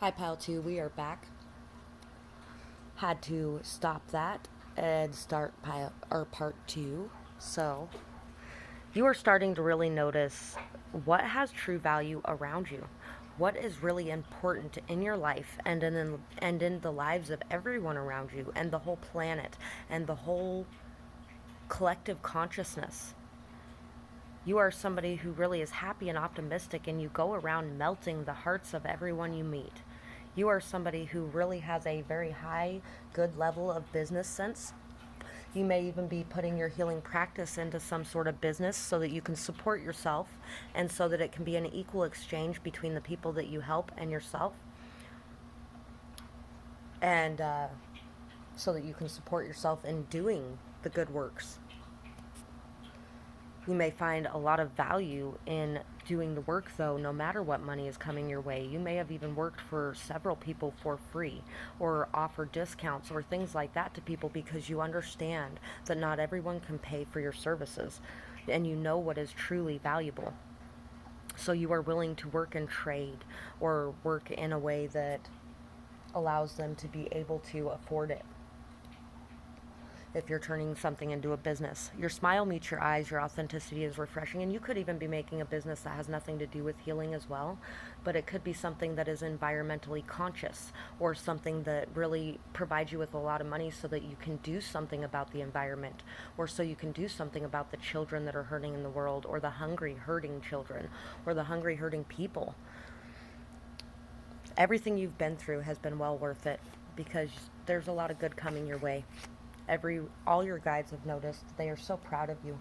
Hi, Pile 2, we are back. Had to stop that and start part 2. So, you are starting to really notice what has true value around you. What is really important in your life and in the lives of everyone around you and the whole planet and the whole collective consciousness. You are somebody who really is happy and optimistic, and you go around melting the hearts of everyone you meet. You are somebody who really has a very high, good level of business sense. You may even be putting your healing practice into some sort of business so that you can support yourself and so that it can be an equal exchange between the people that you help and yourself. And so that you can support yourself in doing the good works. You may find a lot of value in doing the work, though, no matter what money is coming your way. You may have even worked for several people for free or offered discounts or things like that to people because you understand that not everyone can pay for your services and you know what is truly valuable. So you are willing to work and trade or work in a way that allows them to be able to afford it. If you're turning something into a business, your smile meets your eyes, your authenticity is refreshing, and you could even be making a business that has nothing to do with healing as well, but it could be something that is environmentally conscious or something that really provides you with a lot of money so that you can do something about the environment, or so you can do something about the children that are hurting in the world, or the hungry hurting children, or the hungry hurting people. Everything you've been through has been well worth it because there's a lot of good coming your way. All your guides have noticed they are so proud of you.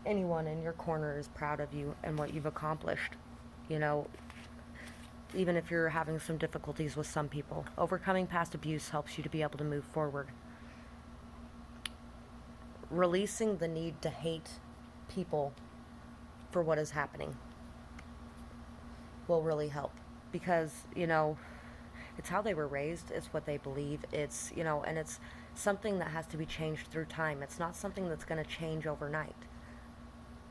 Anyone in your corner is proud of you and what you've accomplished. You know, even if you're having some difficulties with some people, overcoming past abuse helps you to be able to move forward. Releasing the need to hate people for what is happening will really help because, it's how they were raised, it's what they believe, and it's something that has to be changed through time. It's not something that's going to change overnight.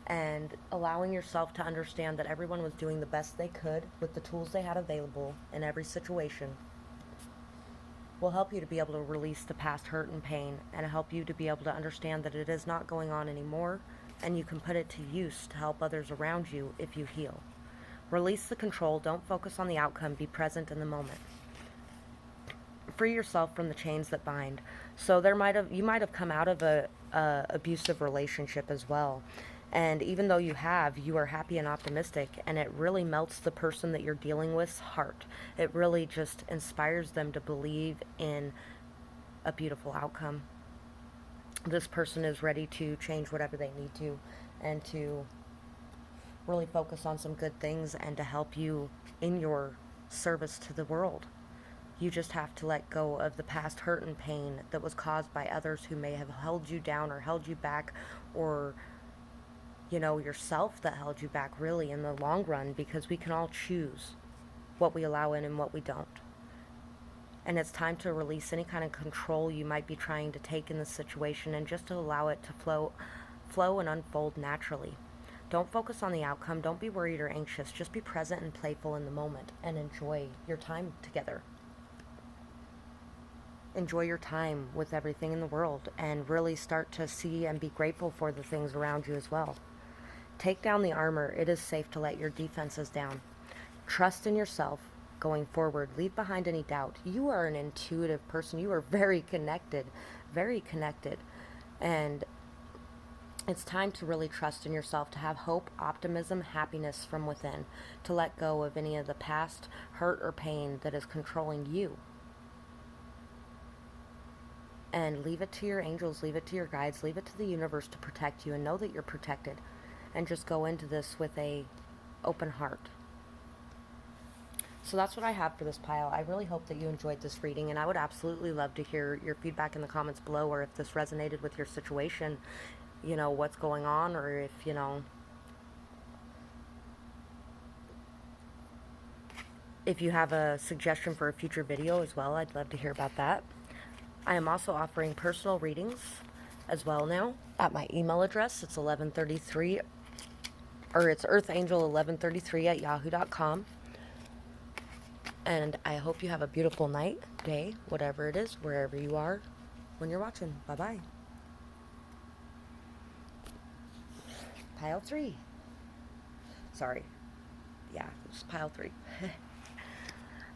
And allowing yourself to understand that everyone was doing the best they could with the tools they had available in every situation will help you to be able to release the past hurt and pain and help you to be able to understand that it is not going on anymore and you can put it to use to help others around you if you heal. Release the control, don't focus on the outcome, be present in the moment. Free yourself from the chains that bind. So you might have come out of a abusive relationship as well. And even though you are happy and optimistic, and it really melts the person that you're dealing with's heart. It really just inspires them to believe in a beautiful outcome. This person is ready to change whatever they need to and to really focus on some good things and to help you in your service to the world. You just have to let go of the past hurt and pain that was caused by others who may have held you down or held you back, or, yourself that held you back really in the long run, because we can all choose what we allow in and what we don't. And it's time to release any kind of control you might be trying to take in the situation and just to allow it to flow and unfold naturally. Don't focus on the outcome. Don't be worried or anxious. Just be present and playful in the moment and enjoy your time together. Enjoy your time with everything in the world and really start to see and be grateful for the things around you as well. Take down the armor. It is safe to let your defenses down. Trust in yourself going forward. Leave behind any doubt. You are an intuitive person. You are very connected, very connected. And it's time to really trust in yourself, to have hope, optimism, happiness from within, to let go of any of the past hurt or pain that is controlling you. And leave it to your angels, leave it to your guides, leave it to the universe to protect you, and know that you're protected. And just go into this with a open heart. So that's what I have for this pile. I really hope that you enjoyed this reading, and I would absolutely love to hear your feedback in the comments below, or if this resonated with your situation, what's going on, or if you have a suggestion for a future video as well, I'd love to hear about that. I am also offering personal readings as well now at my email address. It's 1133, or it's earthangel1133 at yahoo.com. And I hope you have a beautiful night, day, whatever it is, wherever you are when you're watching. Bye bye. Pile 3. Sorry. Yeah, it's pile 3.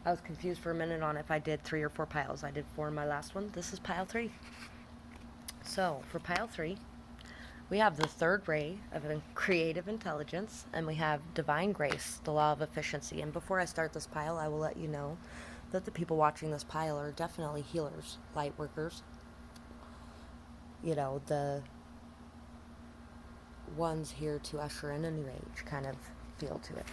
I was confused for a minute on if I did 3 or 4 piles. I did 4 in my last one. This is pile 3. So, for pile 3, we have the third ray of creative intelligence, and we have divine grace, the law of efficiency. And before I start this pile, I will let you know that the people watching this pile are definitely healers, light workers. You know, the ones here to usher in a new age kind of feel to it.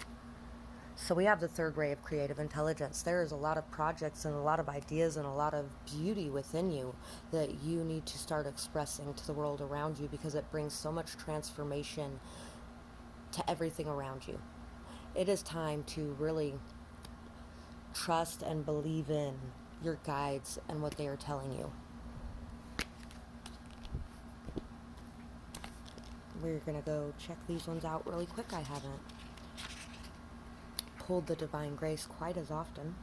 So we have the third ray of creative intelligence. There is a lot of projects and a lot of ideas and a lot of beauty within you that you need to start expressing to the world around you, because it brings so much transformation to everything around you. It is time to really trust and believe in your guides and what they are telling you. We're going to go check these ones out really quick. I haven't pulled the divine grace quite as often.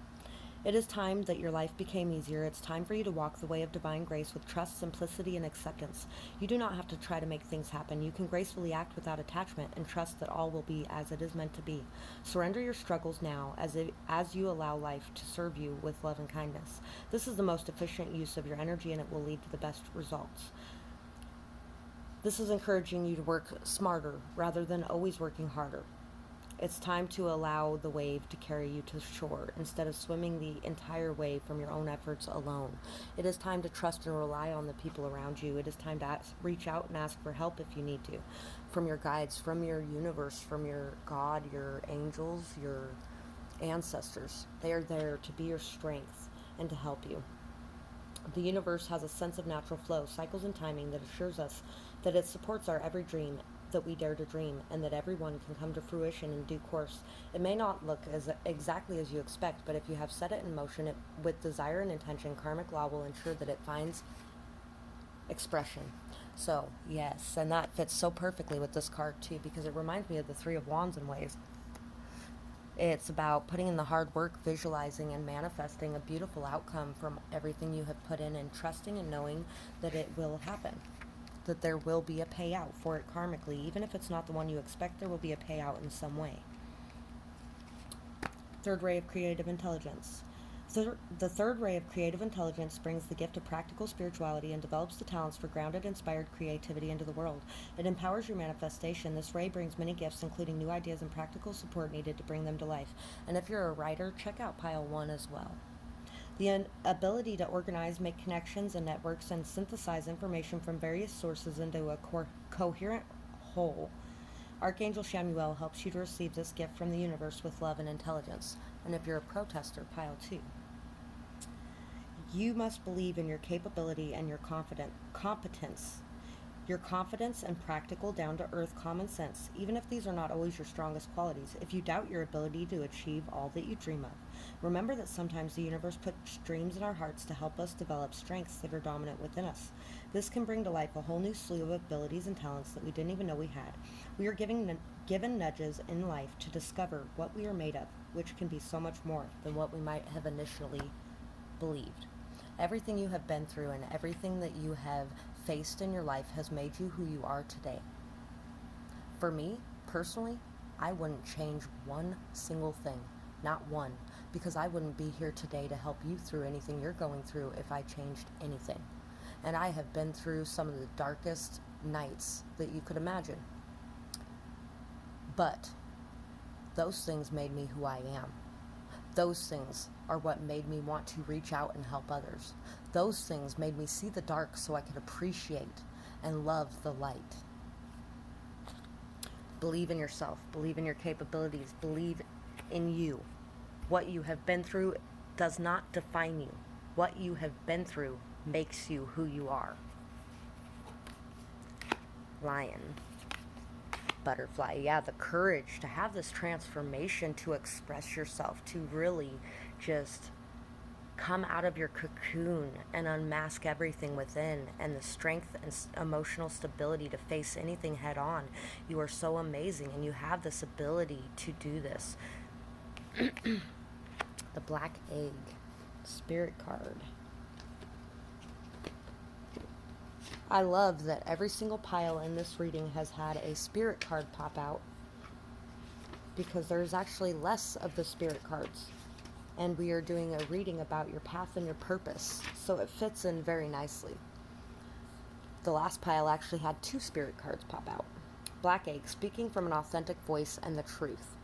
It is time that your life became easier. It's time for you to walk the way of divine grace with trust, simplicity, and acceptance. You do not have to try to make things happen. You can gracefully act without attachment and trust that all will be as it is meant to be. Surrender your struggles now as you allow life to serve you with love and kindness. This is the most efficient use of your energy, and it will lead to the best results. This is encouraging you to work smarter rather than always working harder. It's time to allow the wave to carry you to shore instead of swimming the entire way from your own efforts alone. It is time to trust and rely on the people around you. It is time to reach out and ask for help if you need to, from your guides, from your universe, from your God, your angels, your ancestors. They are there to be your strength and to help you. The universe has a sense of natural flow, cycles, and timing that assures us that it supports our every dream that we dare to dream, and that everyone can come to fruition in due course. It may not look exactly as you expect, but if you have set it in motion with desire and intention, karmic law will ensure that it finds expression. So, yes, and that fits so perfectly with this card too, because it reminds me of the Three of Wands in ways. It's about putting in the hard work, visualizing and manifesting a beautiful outcome from everything you have put in, and trusting and knowing that it will happen. That there will be a payout for it karmically. Even if it's not the one you expect, there will be a payout in some way. Third ray of creative intelligence. The third ray of creative intelligence brings the gift of practical spirituality and develops the talents for grounded, inspired creativity into the world. It empowers your manifestation. This ray brings many gifts, including new ideas and practical support needed to bring them to life. And if you're a writer, check out pile 1 as well. The ability to organize, make connections and networks, and synthesize information from various sources into a coherent whole. Archangel Chamuel helps you to receive this gift from the universe with love and intelligence. And if you're a protester, pile 2. You must believe in your capability and your competence. Your confidence and practical, down-to-earth common sense, even if these are not always your strongest qualities. If you doubt your ability to achieve all that you dream of, remember that sometimes the universe puts dreams in our hearts to help us develop strengths that are dominant within us. This can bring to life a whole new slew of abilities and talents that we didn't even know we had. We are given nudges in life to discover what we are made of, which can be so much more than what we might have initially believed. Everything you have been through and everything that you have faced in your life has made you who you are today. For me, personally, I wouldn't change one single thing, not one, because I wouldn't be here today to help you through anything you're going through if I changed anything. And I have been through some of the darkest nights that you could imagine. But those things made me who I am. Those things are what made me want to reach out and help others. Those things made me see the dark so I could appreciate and love the light. Believe in yourself. Believe in your capabilities. Believe in you. What you have been through does not define you. What you have been through makes you who you are. Lion. Butterfly. Yeah, the courage to have this transformation, to express yourself, to really just come out of your cocoon and unmask everything within, and the strength and emotional stability to face anything head on. You are so amazing, and you have this ability to do this. The Black Egg Spirit card. I love that every single pile in this reading has had a spirit card pop out, because there's actually less of the spirit cards. And we are doing a reading about your path and your purpose, so it fits in very nicely. The last pile actually had 2 spirit cards pop out. Black Egg, speaking from an authentic voice and the truth.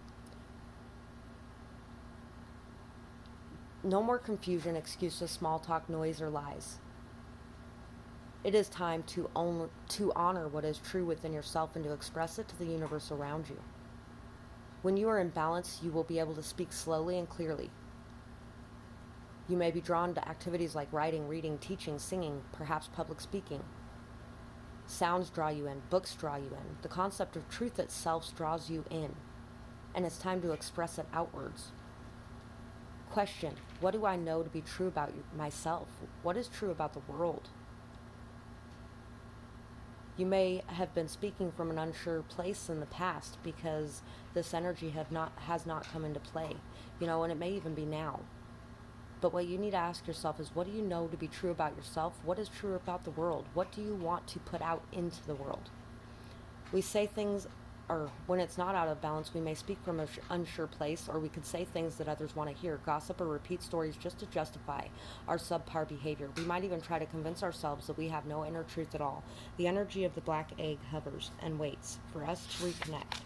No more confusion, excuses, small talk, noise, or lies. It is time to honor what is true within yourself and to express it to the universe around you. When you are in balance, you will be able to speak slowly and clearly. You may be drawn to activities like writing, reading, teaching, singing, perhaps public speaking. Sounds draw you in, books draw you in. The concept of truth itself draws you in, and it's time to express it outwards. Question: what do I know to be true about myself? What is true about the world? You may have been speaking from an unsure place in the past because this energy has not come into play, and it may even be now. But what you need to ask yourself is, what do you know to be true about yourself? What is true about the world? What do you want to put out into the world? We say things, or when it's not out of balance, we may speak from an unsure place, or we could say things that others want to hear, gossip or repeat stories just to justify our subpar behavior. We might even try to convince ourselves that we have no inner truth at all. The energy of the black egg hovers and waits for us to reconnect.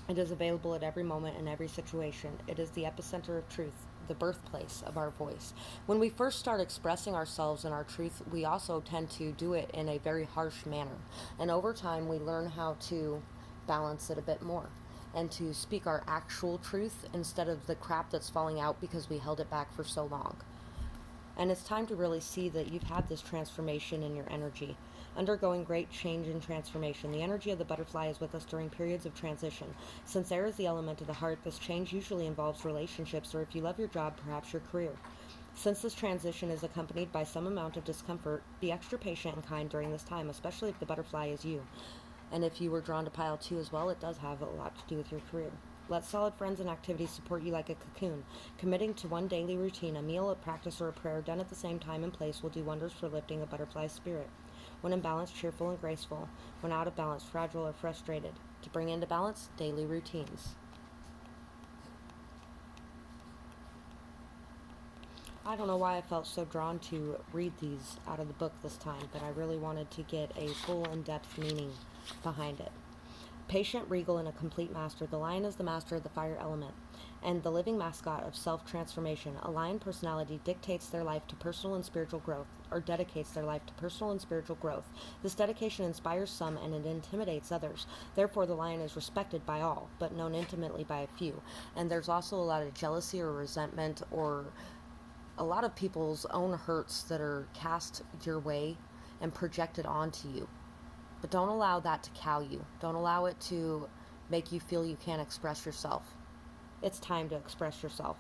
It is available at every moment in every situation. It is the epicenter of truth, the birthplace of our voice. When we first start expressing ourselves and our truth, we also tend to do it in a very harsh manner. And over time, we learn how to balance it a bit more and to speak our actual truth instead of the crap that's falling out because we held it back for so long. And it's time to really see that you've had this transformation in your energy, undergoing great change and transformation. The energy of the butterfly is with us during periods of transition. Since air is the element of the heart, this change usually involves relationships, or if you love your job, perhaps your career. Since this transition is accompanied by some amount of discomfort, be extra patient and kind during this time, especially if the butterfly is you. And if you were drawn to pile 2 as well, it does have a lot to do with your career. Let solid friends and activities support you like a cocoon. Committing to one daily routine, a meal, a practice, or a prayer done at the same time and place will do wonders for lifting a butterfly's spirit. When in balance, cheerful and graceful. When out of balance, fragile or frustrated. To bring into balance, daily routines. I don't know why I felt so drawn to read these out of the book this time, but I really wanted to get a full in-depth meaning behind it. Patient, regal, and a complete master. The lion is the master of the fire element and the living mascot of self-transformation. A lion personality dictates their life to personal and spiritual growth, or dedicates their life to personal and spiritual growth. This dedication inspires some and it intimidates others. Therefore, the lion is respected by all, but known intimately by a few. And there's also a lot of jealousy or resentment, or a lot of people's own hurts that are cast your way and projected onto you. But don't allow that to cow you. Don't allow it to make you feel you can't express yourself. It's time to express yourself.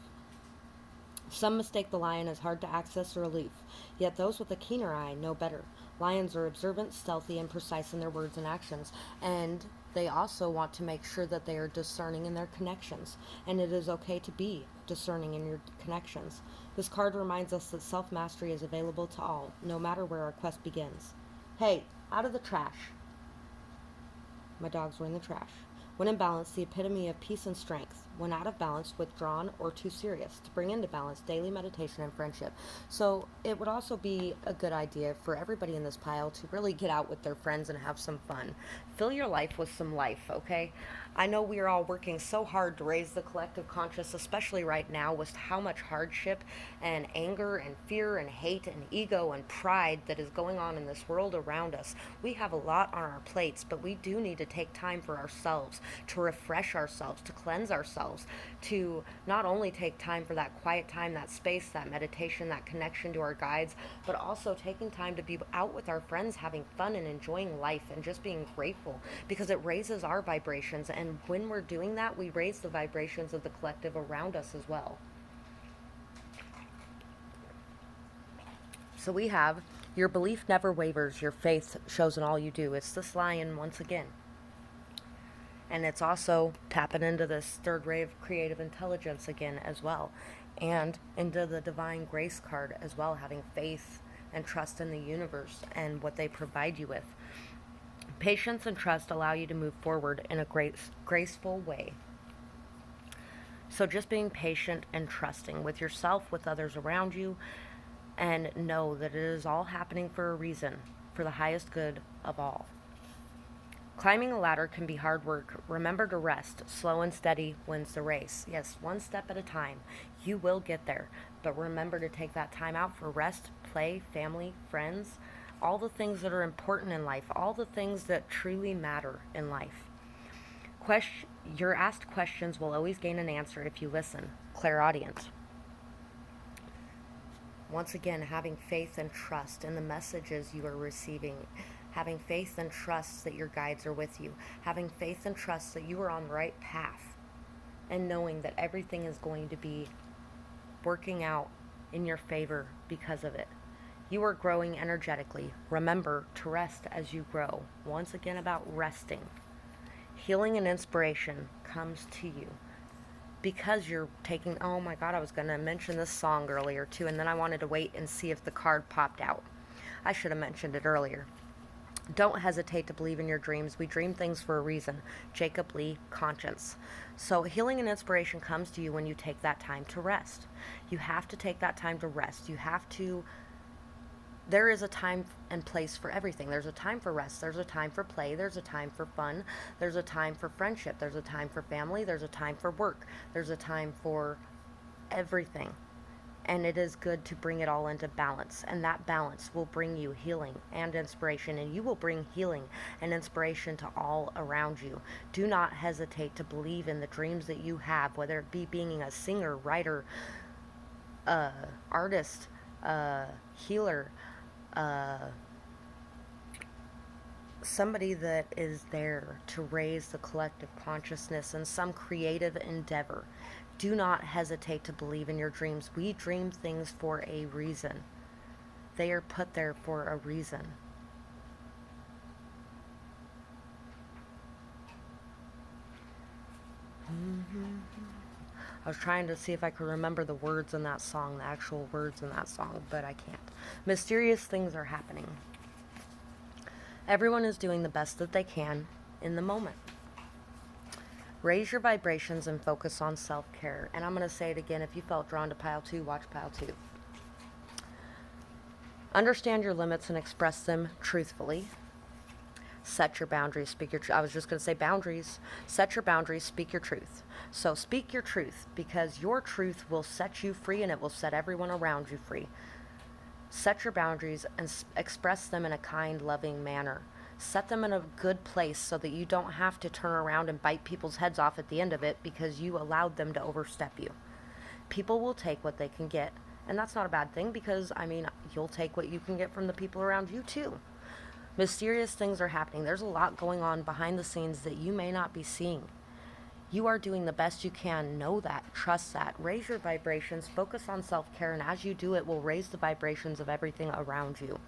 Some mistake the lion as hard to access or aloof, yet those with a keener eye know better. Lions are observant, stealthy, and precise in their words and actions, and they also want to make sure that they are discerning in their connections, and it is okay to be discerning in your connections. This card reminds us that self-mastery is available to all, no matter where our quest begins. Hey, out of the trash. My dogs were in the trash. When in balance, the epitome of peace and strength. When out of balance, withdrawn or too serious. To bring into balance, daily meditation and friendship. So it would also be a good idea for everybody in this pile to really get out with their friends and have some fun. Fill your life with some life, okay? I know we are all working so hard to raise the collective conscious, especially right now with how much hardship and anger and fear and hate and ego and pride that is going on in this world around us. We have a lot on our plates, but we do need to take time for ourselves, to refresh ourselves, to cleanse ourselves, to not only take time for that quiet time, that space, that meditation, that connection to our guides, but also taking time to be out with our friends, having fun and enjoying life and just being grateful, because it raises our vibrations. And when we're doing that, we raise the vibrations of the collective around us as well. So we have, your belief never wavers, your faith shows in all you do. It's this lion once again. And it's also tapping into this third ray of creative intelligence again as well. And into the divine grace card as well, having faith and trust in the universe and what they provide you with. Patience and trust allow you to move forward in a graceful way. So just being patient and trusting with yourself, with others around you, and know that it is all happening for a reason, for the highest good of all. Climbing a ladder can be hard work. Remember to rest. Slow and steady wins the race. Yes, one step at a time. You will get there. But remember to take that time out for rest, play, family, friends, all the things that are important in life, all the things that truly matter in life. Your asked questions will always gain an answer if you listen. Clairaudient. Once again, having faith and trust in the messages you are receiving. Having faith and trust that your guides are with you. Having faith and trust that you are on the right path. And knowing that everything is going to be working out in your favor because of it. You are growing energetically. Remember to rest as you grow. Once again, about resting. Healing and inspiration comes to you because you're taking, oh my God, I was going to mention this song earlier too, and then I wanted to wait and see if the card popped out. I should have mentioned it earlier. Don't hesitate to believe in your dreams. We dream things for a reason. Jacob Lee, Conscience. So healing and inspiration comes to you when you take that time to rest. You have to take that time to rest. There is a time and place for everything. There's a time for rest. There's a time for play. There's a time for fun. There's a time for friendship. There's a time for family. There's a time for work. There's a time for everything. And it is good to bring it all into balance. And that balance will bring you healing and inspiration. And you will bring healing and inspiration to all around you. Do not hesitate to believe in the dreams that you have, whether it be being a singer, writer, artist, healer, somebody that is there to raise the collective consciousness in some creative endeavor. Do not hesitate to believe in your dreams. We dream things for a reason. They are put there for a reason. I was trying to see if I could remember the words in that song, the actual words in that song, but I can't. Mysterious things are happening. Everyone is doing the best that they can in the moment. Raise your vibrations and focus on self-care. And I'm going to say it again. If you felt drawn to pile 2, watch pile 2. Understand your limits and express them truthfully. Set your boundaries. I was just going to say boundaries. Set your boundaries. Speak your truth. So speak your truth, because your truth will set you free and it will set everyone around you free. Set your boundaries and express them in a kind, loving manner. Set them in a good place so that you don't have to turn around and bite people's heads off at the end of it because you allowed them to overstep you. People will take what they can get, and that's not a bad thing, because, you'll take what you can get from the people around you too. Mysterious things are happening. There's a lot going on behind the scenes that you may not be seeing. You are doing the best you can. Know that. Trust that. Raise your vibrations. Focus on self-care, and as you do, it will raise the vibrations of everything around you.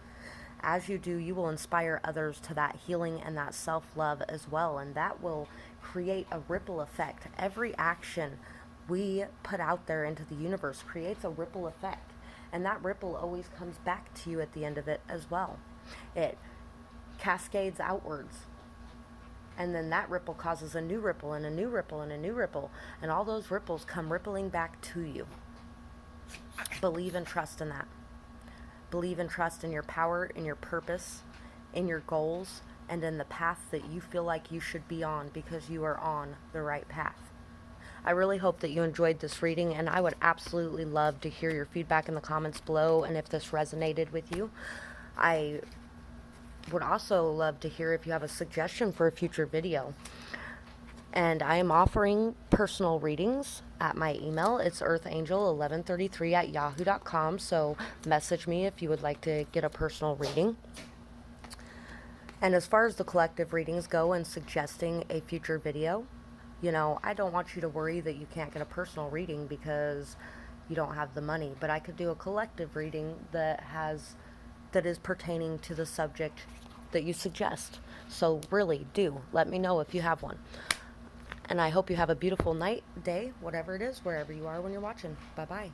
As you do, you will inspire others to that healing and that self-love as well, and that will create a ripple effect. Every action we put out there into the universe creates a ripple effect, and that ripple always comes back to you at the end of it as well. It cascades outwards. And then that ripple causes a new ripple and a new ripple and a new ripple. And all those ripples come rippling back to you. Believe and trust in that. Believe and trust in your power, in your purpose, in your goals, and in the path that you feel like you should be on, because you are on the right path. I really hope that you enjoyed this reading, and I would absolutely love to hear your feedback in the comments below, and if this resonated with you. I would also love to hear if you have a suggestion for a future video. And I am offering personal readings at my email. It's earthangel1133@yahoo.com. So message me if you would like to get a personal reading. And as far as the collective readings go and suggesting a future video, I don't want you to worry that you can't get a personal reading because you don't have the money. But I could do a collective reading that is pertaining to the subject that you suggest. So really do let me know if you have one. And I hope you have a beautiful night, day, whatever it is, wherever you are when you're watching. Bye-bye.